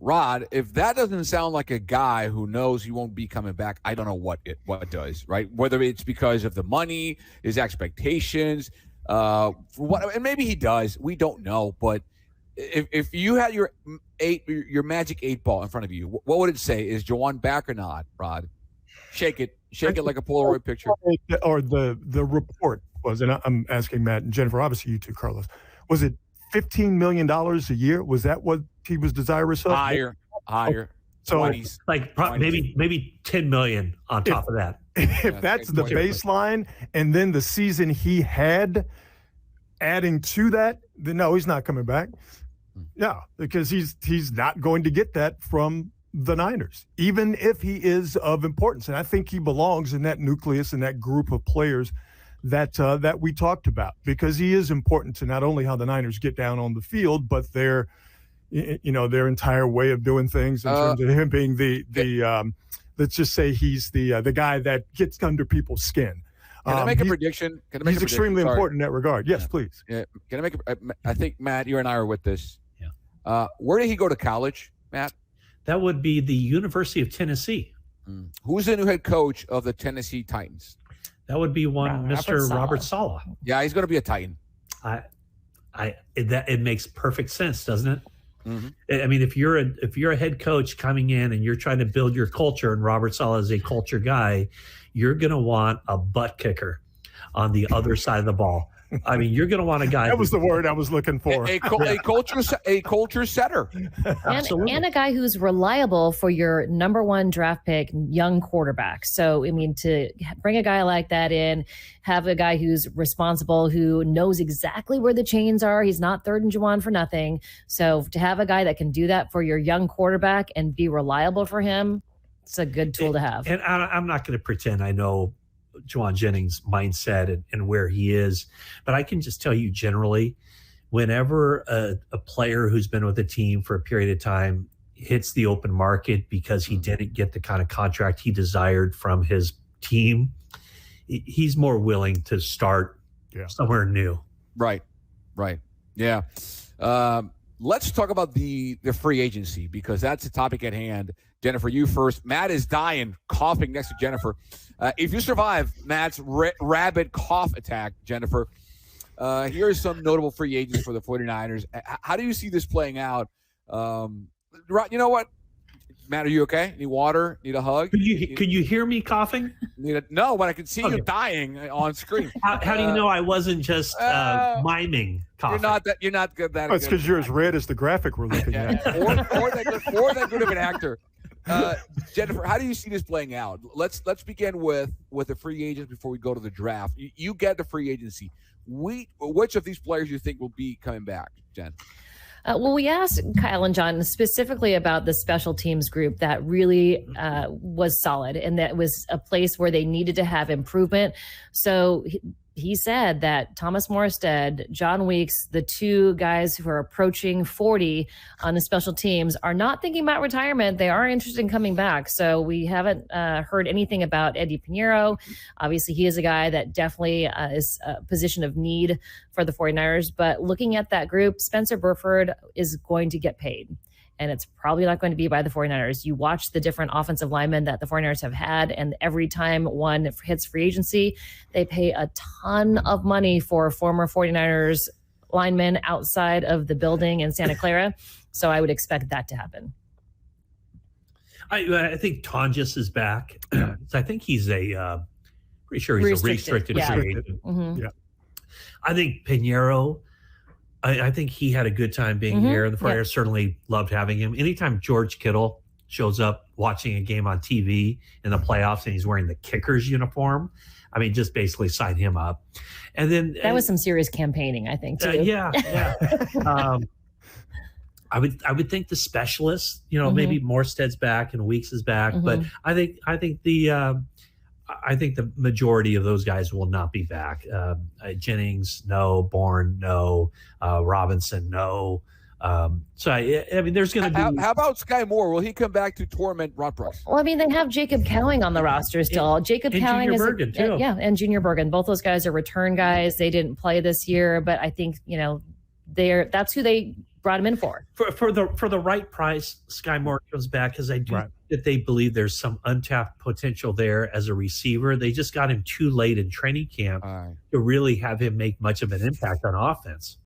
Rod, if that doesn't sound like a guy who knows he won't be coming back, I don't know what does, right? Whether it's because of the money, his expectations, and maybe he does. We don't know. But if you had your magic 8 ball in front of you, what would it say? Is Jauan back or not, Rod? Shake it like a Polaroid picture. Or the report was, and I'm asking Matt and Jennifer, obviously you too, Carlos. Was it $15 million a year? Was that what he was desirous of? Higher. So 20s. Like maybe 10 million on top of that. If that's the baseline, and then the season he had adding to that, then no, he's not coming back. Yeah, because he's not going to get that from the Niners, even if he is of importance. And I think he belongs in that nucleus, in that group of players that we talked about, because he is important to not only how the Niners get down on the field, but their entire way of doing things in terms of him being the let's just say he's the guy that gets under people's skin. Can I make a prediction? He's extremely important in that regard. Yes, please. Yeah. Can I make I think, Matt, you and I are with this. Yeah. Where did he go to college, Matt? That would be the University of Tennessee. Who's the new head coach of the Tennessee Titans? That would be Mr. Robert Saleh. Yeah, he's going to be a Titan. It makes perfect sense, doesn't it? Mm-hmm. I mean, if you're a head coach coming in and you're trying to build your culture, and Robert Saleh is a culture guy, you're going to want a butt kicker on the other side of the ball. I mean, you're going to want a guy. That was the word I was looking for. A culture setter. And a guy who's reliable for your number 1 draft pick, young quarterback. So, I mean, to bring a guy like that in, have a guy who's responsible, who knows exactly where the chains are. He's not third and Jauan for nothing. So to have a guy that can do that for your young quarterback and be reliable for him, it's a good tool to have. And I'm not going to pretend I know Jauan Jennings' mindset and where he is, but I can just tell you generally, whenever a player who's been with a team for a period of time hits the open market because he didn't get the kind of contract he desired from his team, he's more willing to start somewhere new. Right. Yeah. Let's talk about the free agency, because that's the topic at hand. Jennifer, you first. Matt is dying, coughing next to Jennifer. If you survive Matt's rabid cough attack, Jennifer, here are some notable free agents for the 49ers. How do you see this playing out? You know what? Matt, are you okay? Need water? Need a hug? Could you hear me coughing? No, but I can see you dying on screen. How do you know I wasn't just miming coughing? You're not good. It's because you're as red as the graphic we're looking at. Or that good of an actor. Jennifer, how do you see this playing out? Let's begin with the free agents before we go to the draft. You get the free agency. Which of these players you think will be coming back, Jen? Well, we asked Kyle and John specifically about the special teams group that really was solid, and that was a place where they needed to have improvement. So he said that Thomas Morstead, John Weeks, the 2 guys who are approaching 40 on the special teams, are not thinking about retirement. They are interested in coming back. So we haven't heard anything about Eddie Pinheiro. Obviously, he is a guy that definitely is a position of need for the 49ers. But looking at that group, Spencer Burford is going to get paid. And it's probably not going to be by the 49ers. You watch the different offensive linemen that the 49ers have had, and every time one hits free agency, they pay a ton of money for former 49ers linemen outside of the building in Santa Clara. So I would expect that to happen. I think Tonjes is back. So I think he's pretty sure he's a restricted free agent. Mm-hmm. Yeah. I think Pinheiro, I think he had a good time being here. The 49ers certainly loved having him. Anytime George Kittle shows up watching a game on TV in the playoffs and he's wearing the Kickers uniform, I mean, just basically sign him up. And then that was some serious campaigning, I think, too. Yeah. I would think the specialists, maybe Morstead's back and Weeks is back, but I think the majority of those guys will not be back. Jennings, no. Bourne, no. Robinson, no. So I mean, there's going to be. How about Sky Moore? Will he come back to torment Ron Price? Well, I mean, they have Jacob Cowing on the roster still. Jacob Cowing is and Junior Bergen. Both those guys are return guys. They didn't play this year, but I think that's who they brought him in for. For the right price, Sky Moore comes back, because I do think that they believe there's some untapped potential there as a receiver. They just got him too late in training camp to really have him make much of an impact on offense.